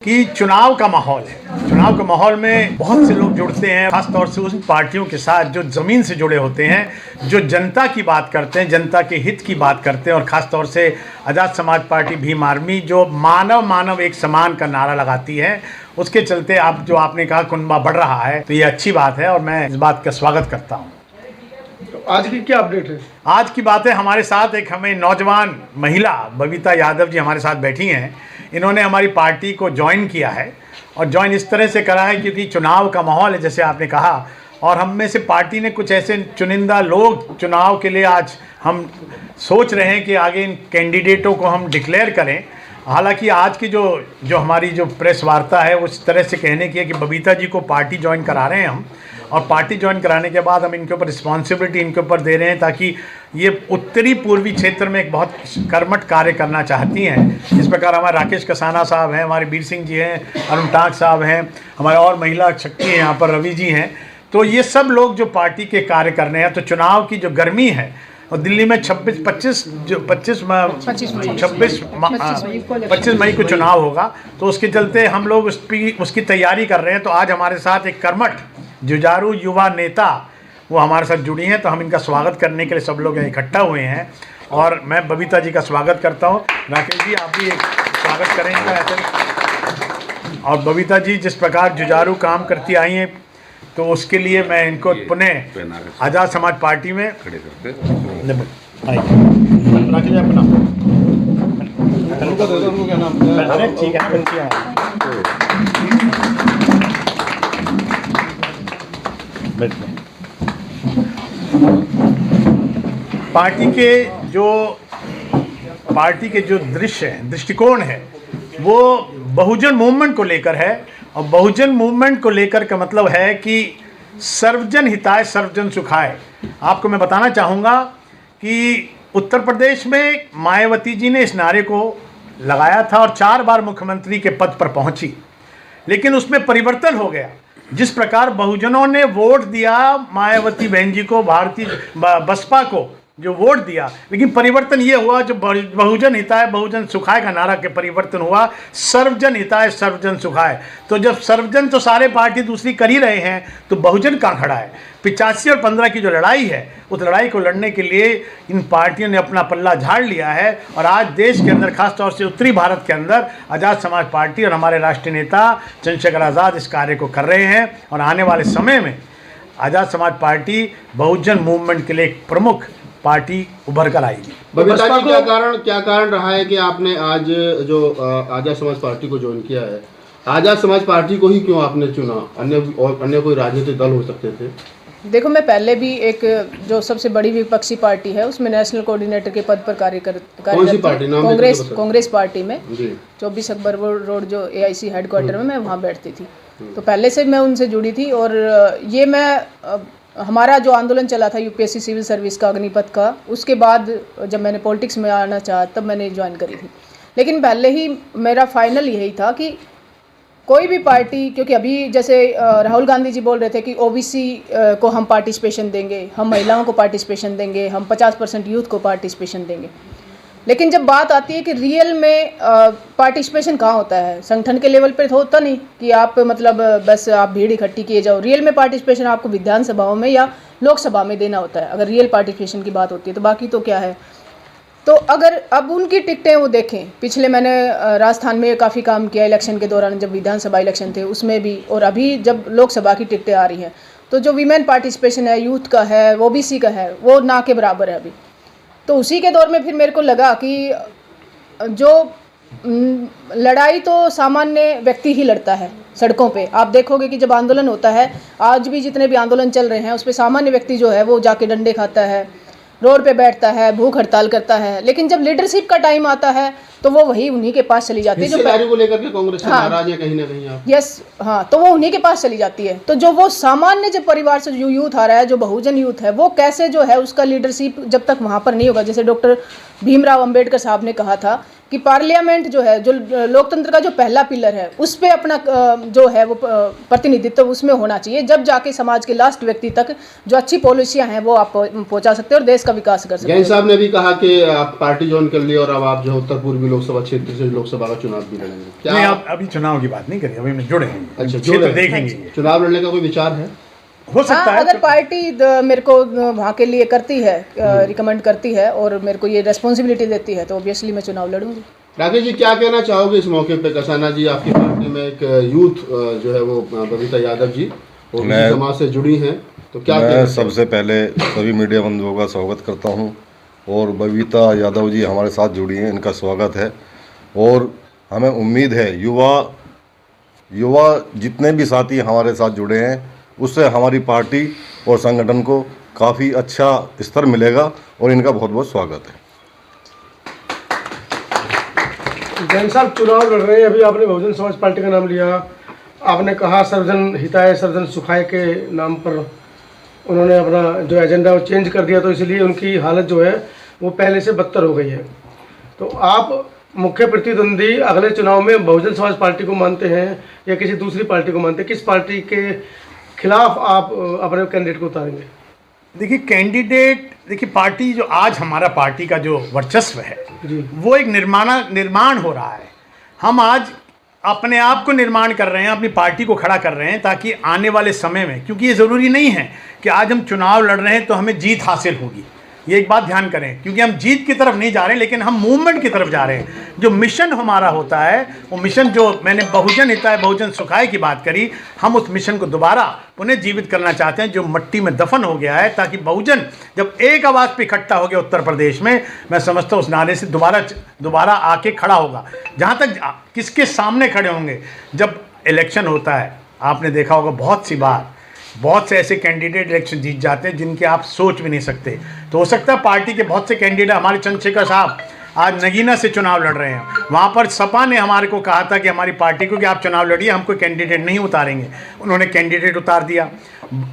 कि चुनाव का माहौल है। चुनाव के माहौल में बहुत से लोग जुड़ते हैं, खासतौर से उन पार्टियों के साथ जो ज़मीन से जुड़े होते हैं, जो जनता की बात करते हैं, जनता के हित की बात करते हैं। और ख़ासतौर से आज़ाद समाज पार्टी भीम आर्मी जो मानव मानव एक समान का नारा लगाती है, उसके चलते आप जो आपने कहा कुनबा बढ़ रहा है, तो ये अच्छी बात है और मैं इस बात का स्वागत करता हूँ। तो आज की क्या अपडेट है? आज की बात है, हमारे साथ एक हमें नौजवान महिला बबीता यादव जी हमारे साथ बैठी हैं। इन्होंने हमारी पार्टी को ज्वाइन किया है और ज्वाइन इस तरह से करा है क्योंकि चुनाव का माहौल है, जैसे आपने कहा, और हम में से पार्टी ने कुछ ऐसे चुनिंदा लोग चुनाव के लिए आज हम सोच रहे हैं कि आगे इन कैंडिडेटों को हम डिक्लेयर करें। हालांकि आज की जो हमारी जो प्रेस वार्ता है उस तरह से कहने की है कि बबीता जी को पार्टी ज्वाइन करा रहे हैं हम, और पार्टी ज्वाइन कराने के बाद हम इनके ऊपर रिस्पॉन्सिबिलिटी इनके ऊपर दे रहे हैं ताकि ये उत्तरी पूर्वी क्षेत्र में एक बहुत कर्मठ कार्य करना चाहती हैं। इस प्रकार हमारे राकेश कसाना साहब हैं, हमारे बीर सिंह जी हैं, अरुण टाक साहब हैं, हमारे और महिला शक्ति हैं यहाँ पर, रवि जी हैं। तो ये सब लोग जो पार्टी के कार्य कर रहे हैं, तो चुनाव की जो गर्मी है, और दिल्ली में 26 मई को चुनाव होगा, तो उसके चलते हम लोग उसकी तैयारी कर रहे हैं। तो आज हमारे साथ एक कर्मठ जुझारू युवा नेता वो हमारे साथ जुड़ी हैं, तो हम इनका स्वागत करने के लिए सब लोग इकट्ठा हुए हैं और मैं बबीता जी का स्वागत करता हूं। राकेश जी आप भी एक स्वागत करें इनका ऐसे। और बबीता जी जिस प्रकार जुझारू काम करती आई हैं, तो उसके लिए मैं इनको पुनः आज़ाद समाज पार्टी में खड़े करते राकेश जी अपना ठीक है। पार्टी के जो दृष्टिकोण है वो बहुजन मूवमेंट को लेकर है, और बहुजन मूवमेंट को लेकर का मतलब है कि सर्वजन हिताय सर्वजन सुखाय। आपको मैं बताना चाहूँगा कि उत्तर प्रदेश में मायावती जी ने इस नारे को लगाया था और 4 बार मुख्यमंत्री के पद पर पहुंची, लेकिन उसमें परिवर्तन हो गया। जिस प्रकार बहुजनों ने वोट दिया मायावती बहन जी को, भारतीय बसपा को जो वोट दिया, लेकिन परिवर्तन ये हुआ जो बहुजन हिताय बहुजन सुखाय का नारा के परिवर्तन हुआ सर्वजन हिताय सर्वजन सुखाय। तो जब सर्वजन तो सारे पार्टी दूसरी कर ही रहे हैं, तो बहुजन कहाँ खड़ा है? 85 और 15 की जो लड़ाई है, उस लड़ाई को लड़ने के लिए इन पार्टियों ने अपना पल्ला झाड़ लिया है। और आज देश के अंदर, खासतौर से उत्तरी भारत के अंदर, आज़ाद समाज पार्टी और हमारे राष्ट्रीय नेता चंद्रशेखर आज़ाद इस कार्य को कर रहे हैं। और आने वाले समय में आज़ाद समाज पार्टी बहुजन मूवमेंट के लिए एक प्रमुख पार्टी उभर कर आएगी। बबीता जी क्या कारण रहा है कि आपने आज जो आज़ाद समाज पार्टी को ज्वाइन किया है? आज़ाद समाज पार्टी को ही क्यों आपने चुना? अन्य कोई राजनीतिक दल हो सकते थे? देखो, मैं पहले भी एक जो सबसे बड़ी विपक्षी पार्टी है उसमें नेशनल कोऑर्डिनेटर के पद पर कार्य कांग्रेस पार्टी में 24 अकबर रोड जो AIC हेडक्वार्टर में मैं वहाँ बैठती थी। तो पहले से मैं उनसे जुड़ी थी। और ये हमारा जो आंदोलन चला था UPSC सिविल सर्विस का, अग्निपथ का, उसके बाद जब मैंने पॉलिटिक्स में आना चाहा तब मैंने ज्वाइन करी थी। लेकिन पहले ही मेरा फाइनल यही था कि कोई भी पार्टी, क्योंकि अभी जैसे राहुल गांधी जी बोल रहे थे कि OBC को हम पार्टिसिपेशन देंगे, हम महिलाओं को पार्टिसिपेशन देंगे, हम 50% यूथ को पार्टिसिपेशन देंगे। लेकिन जब बात आती है कि रियल में पार्टिसिपेशन कहाँ होता है, संगठन के लेवल पे तो होता नहीं कि आप मतलब बस आप भीड़ इकट्ठी किए जाओ। रियल में पार्टिसिपेशन आपको विधानसभाओं में या लोकसभा में देना होता है, अगर रियल पार्टिसिपेशन की बात होती है। तो बाकी तो क्या है। तो अगर अब उनकी टिकटें वो देखें, पिछले मैंने राजस्थान में काफ़ी काम किया इलेक्शन के दौरान, जब विधानसभा इलेक्शन थे उसमें भी, और अभी जब लोकसभा की टिकटें आ रही हैं, तो जो वीमेन पार्टिसिपेशन है, यूथ का है, OBC का है, वो ना के बराबर है अभी। तो उसी के दौर में फिर मेरे को लगा कि जो लड़ाई तो सामान्य व्यक्ति ही लड़ता है सड़कों पे। आप देखोगे कि जब आंदोलन होता है, आज भी जितने भी आंदोलन चल रहे हैं, उस पे सामान्य व्यक्ति जो है वो जाके डंडे खाता है, रोड पे बैठता है, भूख हड़ताल करता है। लेकिन जब लीडरशिप का टाइम आता है तो वो वही उन्हीं के पास चली जाती है जो को लेकर के कांग्रेस नाराज है कहीं ना कहीं आप। यस, हाँ, तो वो उन्हीं के पास चली जाती है। तो जो वो सामान्य जो परिवार से जो यूथ आ रहा है, जो बहुजन यूथ है, वो कैसे जो है उसका लीडरशिप जब तक वहाँ पर नहीं होगा, जैसे डॉक्टर भीमराव अंबेडकर साहब ने कहा था कि पार्लियामेंट जो है, जो लोकतंत्र का जो पहला पिलर है, उस पे अपना जो है वो प्रतिनिधित्व उसमें होना चाहिए, जब जाके समाज के लास्ट व्यक्ति तक जो अच्छी पॉलिसियां हैं वो आप पहुंचा सकते हैं और देश का विकास कर सकते हैं। जैन साहब ने भी कहा कि आप पार्टी ज्वाइन कर लिए और अब आप जो उत्तर पूर्वी लोकसभा क्षेत्र से लोकसभा का चुनाव भी लड़ेंगे। क्या नहीं, आप अभी चुनाव की बात नहीं करिए, अभी जुड़े हैं, अच्छा, क्षेत्र देखेंगे। चुनाव लड़ने का कोई विचार है? हो सकता है अगर पार्टी मेरे को वहाँ के लिए करती है, रिकमेंड करती है और मेरे को ये रेस्पॉन्सिबिलिटी देती है, तो ऑब्वियसली मैं चुनाव लड़ूंगी। राकेश जी, क्या कहना चाहोगे इस मौके पे? कसाना जी, आपकी पार्टी में एक यूथ जो है वो बबीता यादव जी वो समाज से जुड़ी हैं, तो क्या मैं सबसे पहले सभी मीडिया बंधुओं का स्वागत करता हूं और बबीता यादव जी हमारे साथ जुड़ी हैं, इनका स्वागत है। और हमें उम्मीद है युवा जितने भी साथी हमारे साथ जुड़े हैं उससे हमारी पार्टी और संगठन को काफ़ी अच्छा स्तर मिलेगा और इनका बहुत बहुत स्वागत है। जैन साहब चुनाव लड़ रहे हैं, अभी आपने बहुजन समाज पार्टी का नाम लिया, आपने कहा सर्वजन हिताय सर्वजन सुखाय के नाम पर उन्होंने अपना जो एजेंडा वो चेंज कर दिया, तो इसलिए उनकी हालत जो है वो पहले से बदतर हो गई है। तो आप मुख्य प्रतिद्वंदी अगले चुनाव में बहुजन समाज पार्टी को मानते हैं या किसी दूसरी पार्टी को मानते हैं? किस पार्टी के खिलाफ आप अपने कैंडिडेट को उतारेंगे? देखिए पार्टी जो आज हमारा पार्टी का जो वर्चस्व है वो एक निर्माण हो रहा है। हम आज अपने आप को निर्माण कर रहे हैं, अपनी पार्टी को खड़ा कर रहे हैं, ताकि आने वाले समय में, क्योंकि ये ज़रूरी नहीं है कि आज हम चुनाव लड़ रहे हैं तो हमें जीत हासिल होगी, ये एक बात ध्यान करें, क्योंकि हम जीत की तरफ नहीं जा रहे हैं, लेकिन हम मूवमेंट की तरफ जा रहे हैं। जो मिशन हमारा होता है वो मिशन, जो मैंने बहुजन हिताय बहुजन सुखाय की बात करी, हम उस मिशन को दोबारा पुनः जीवित करना चाहते हैं, जो मिट्टी में दफन हो गया है, ताकि बहुजन जब एक आवाज़ पे इकट्ठा हो गया उत्तर प्रदेश में, मैं समझता हूँ उस नारे से दोबारा आके खड़ा होगा। जहाँ तक किसके सामने खड़े होंगे, जब इलेक्शन होता है आपने देखा होगा बहुत से ऐसे कैंडिडेट इलेक्शन जीत जाते हैं जिनके आप सोच भी नहीं सकते। तो हो सकता है पार्टी के बहुत से कैंडिडेट, हमारे चंद्रशेखर साहब आज नगीना से चुनाव लड़ रहे हैं, वहाँ पर सपा ने हमारे को कहा था कि हमारी पार्टी को कि आप चुनाव लड़िए, हम कोई कैंडिडेट नहीं उतारेंगे, उन्होंने कैंडिडेट उतार दिया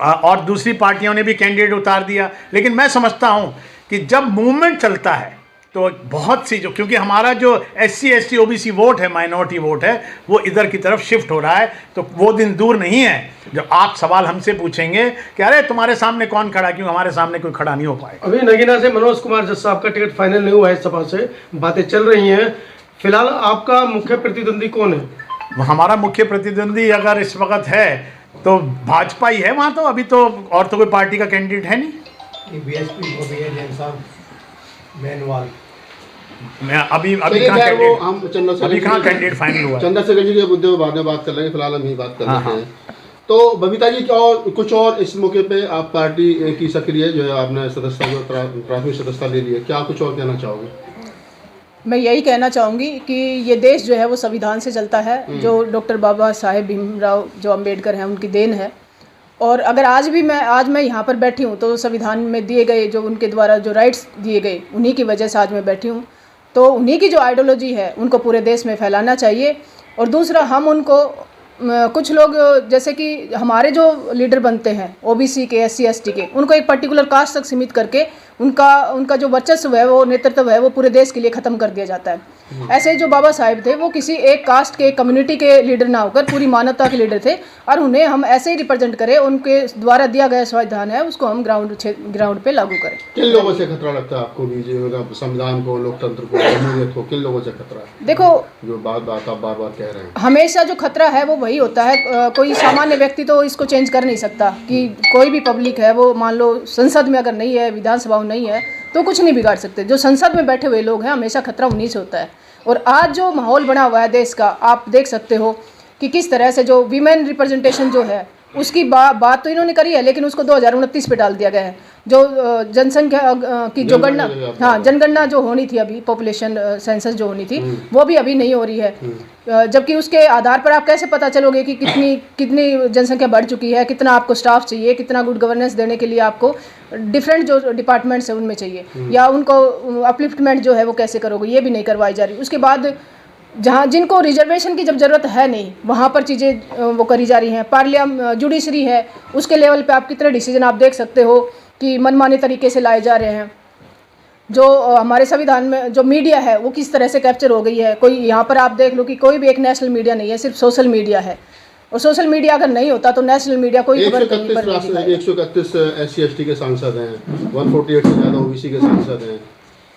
और दूसरी पार्टियों ने भी कैंडिडेट उतार दिया। लेकिन मैं समझता हूँ कि जब मूवमेंट चलता है तो बहुत सी, जो क्योंकि हमारा जो SC ST OBC वोट है, माइनॉरिटी वोट है, वो इधर की तरफ शिफ्ट हो रहा है। तो वो दिन दूर नहीं है जब आप सवाल हमसे पूछेंगे कि अरे तुम्हारे सामने कौन खड़ा, क्यों हमारे सामने कोई खड़ा नहीं हो पाएगा। अभी नगीना से मनोज कुमार जज साहब का टिकट फाइनल नहीं हुआ है, सपा से बातें चल रही हैं, फिलहाल आपका मुख्य प्रतिद्वंदी कौन है? हमारा मुख्य प्रतिद्वंदी अगर इस वक्त है तो भाजपा ही है वहाँ, तो अभी तो और तो कोई पार्टी का कैंडिडेट है नहीं। BSP को भी है जैन साहब मैनवाल। मैं अभी कहाँ कैंडिडेट फाइनल हुआ? चंद्रशेखर जी के मुद्दे पर बाद में बात कर लेंगे, फिलहाल हम यही बात कर लेते हैं। तो बबीता जी, कुछ और इस मौके पे आप पार्टी की सक्रिय जो है आपने सदस्यता, प्राथमिक सदस्यता ले ली है, क्या कुछ और कहना चाहोगे? मैं यही कहना चाहूँगी कि ये देश जो है वो संविधान से चलता है, जो डॉक्टर बाबा साहेब भीमराव जो अम्बेडकर हैं उनकी देन है। और अगर आज मैं यहाँ पर बैठी हूँ तो संविधान में दिए गए, जो उनके द्वारा जो राइट्स दिए गए, उन्हीं की वजह से आज मैं बैठी हूँ। तो उन्हीं की जो आइडियोलॉजी है उनको पूरे देश में फैलाना चाहिए। और दूसरा, हम उनको कुछ लोग जैसे कि हमारे जो लीडर बनते हैं OBC के, SC ST के, उनको एक पर्टिकुलर कास्ट तक सीमित करके उनका जो वर्चस्व है, वो नेतृत्व है, वो पूरे देश के लिए ख़त्म कर दिया जाता है। ऐसे जो बाबा साहेब थे वो किसी एक कास्ट के, कम्युनिटी के लीडर ना होकर पूरी मानवता के लीडर थे, और उन्हें हम ऐसे ही रिप्रेजेंट करें, उनके द्वारा दिया गया संविधान है उसको हम ग्राउंड पे लागू करें। किन लोगों से खतरा लगता है आपको भी, संविधान को, लोकतंत्र को, जमहूरियत को, किन लोगों से खतरा है? देखो, जो बात आप बार बार कह रहे हैं, हमेशा जो खतरा है वो वही होता है। कोई सामान्य व्यक्ति तो इसको चेंज कर नहीं सकता, कि कोई भी पब्लिक है वो, मान लो संसद में अगर नहीं है, विधानसभा में नहीं है, तो कुछ नहीं बिगाड़ सकते। जो संसद में बैठे हुए लोग हैं, हमेशा खतरा उन्हीं से होता है। और आज जो माहौल बना हुआ है देश का, आप देख सकते हो कि किस तरह से जो वीमेन रिप्रेजेंटेशन जो है उसकी बात तो इन्होंने करी है, लेकिन उसको 2029 पे डाल दिया गया है। जो जनसंख्या की जो गणना, जनगणना जो होनी थी, अभी पॉपुलेशन सेंसस जो होनी थी, वो भी अभी नहीं हो रही है। जबकि उसके आधार पर आप कैसे पता चलोगे कि कितनी जनसंख्या बढ़ चुकी है, कितना आपको स्टाफ चाहिए, कितना गुड गवर्नेंस देने के लिए आपको डिफरेंट जो डिपार्टमेंट्स है उनमें चाहिए, या उनको अपलिफ्टमेंट जो है वो कैसे करोगे, ये भी नहीं करवाई जा रही। उसके बाद जहाँ जिनको रिजर्वेशन की जब ज़रूरत है नहीं, वहाँ पर चीज़ें वो करी जा रही हैं। जुडिशरी है, उसके लेवल पे आप कितने डिसीजन आप देख सकते हो कि मनमाने तरीके से लाए जा रहे हैं। जो हमारे संविधान में जो मीडिया है वो किस तरह से कैप्चर हो गई है। कोई यहाँ पर आप देख लो कि कोई भी एक नेशनल मीडिया नहीं है, सिर्फ सोशल मीडिया है। और सोशल मीडिया अगर नहीं होता तो नेशनल मीडिया कोई खबर कहीं पर नहीं दिखाएगा। 131 SC/ST के सांसद हैं, 148 से ज़्यादा OBC के सांसद हैं,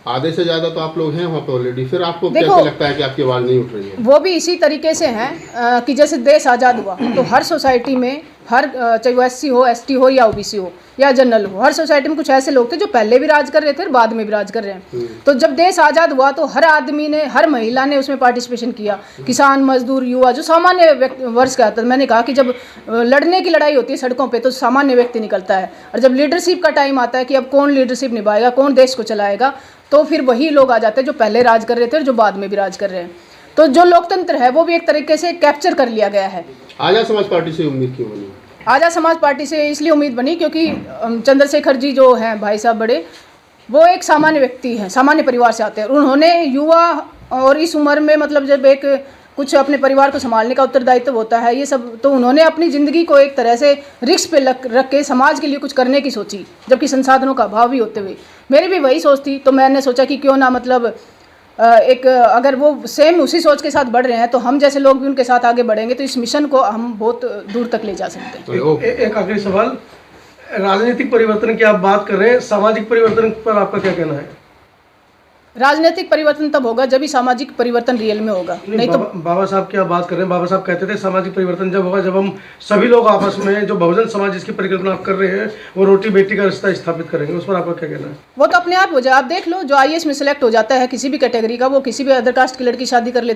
आधे से ज़्यादा तो आप लोग हैं वहाँ पे ऑलरेडी। फिर आपको कैसे लगता है कि आपकी आवाज़ नहीं उठ रही है? वो भी इसी तरीके से हैं कि जैसे देश आज़ाद हुआ तो हर सोसाइटी में हर चाहे वो SC हो, ST हो या OBC हो या जनरल हो, हर सोसाइटी में कुछ ऐसे लोग थे जो पहले भी राज कर रहे थे और बाद में भी राज कर रहे हैं। तो जब देश आज़ाद हुआ तो हर आदमी ने, हर महिला ने उसमें पार्टिसिपेशन किया। किसान, मजदूर, युवा, जो सामान्य वर्ष का था। मैंने कहा कि जब लड़ने की लड़ाई होती है सड़कों पर तो सामान्य व्यक्ति निकलता है, और जब लीडरशिप का टाइम आता है कि अब कौन लीडरशिप निभाएगा, कौन देश को चलाएगा, तो फिर वही लोग आ जाते हैं जो पहले राज कर रहे थे और जो बाद में भी राज कर रहे हैं। तो जो लोकतंत्र है वो भी एक तरीके से कैप्चर कर लिया गया है। आज़ाद समाज पार्टी से उम्मीद क्यों बनी? आज़ाद समाज पार्टी से इसलिए उम्मीद बनी क्योंकि चंद्रशेखर जी जो हैं भाई साहब बड़े, वो एक सामान्य व्यक्ति हैं, सामान्य परिवार से आते हैं। उन्होंने युवा और इस उम्र में मतलब जब एक कुछ अपने परिवार को संभालने का उत्तरदायित्व होता है ये सब, तो उन्होंने अपनी ज़िंदगी को एक तरह से रिस्क पे रख के समाज के लिए कुछ करने की सोची, जबकि संसाधनों का अभाव भी होते हुए। मेरी भी वही सोच थी, तो मैंने सोचा कि क्यों ना मतलब एक अगर वो सेम उसी सोच के साथ बढ़ रहे हैं तो हम जैसे लोग भी उनके साथ आगे बढ़ेंगे तो इस मिशन को हम बहुत दूर तक ले जा सकते हैं। एक आखिरी सवाल, राजनीतिक परिवर्तन की आप बात कर रहे हैं, सामाजिक परिवर्तन पर आपका क्या कहना है? राजनीतिक परिवर्तन तब होगा जब ही सामाजिक परिवर्तन रियल में होगा, नहीं तो बाबा साहब की आप बात कर रहे हैं। बाबा साहब कहते थे सामाजिक परिवर्तन जब होगा जब हम सभी लोग आपस में, जो बहुजन समाज जिसकी परिकल्पना आप कर रहे हैं, वो रोटी बेटी का रिश्ता स्थापित करेंगे। उस पर आपका क्या कहना है? वो तो अपने आप हो जाए। आप देख लो जो IAS में सिलेक्ट हो जाता है किसी भी कैटेगरी का, वो किसी भी अदर कास्ट की लड़की शादी कर लेता है।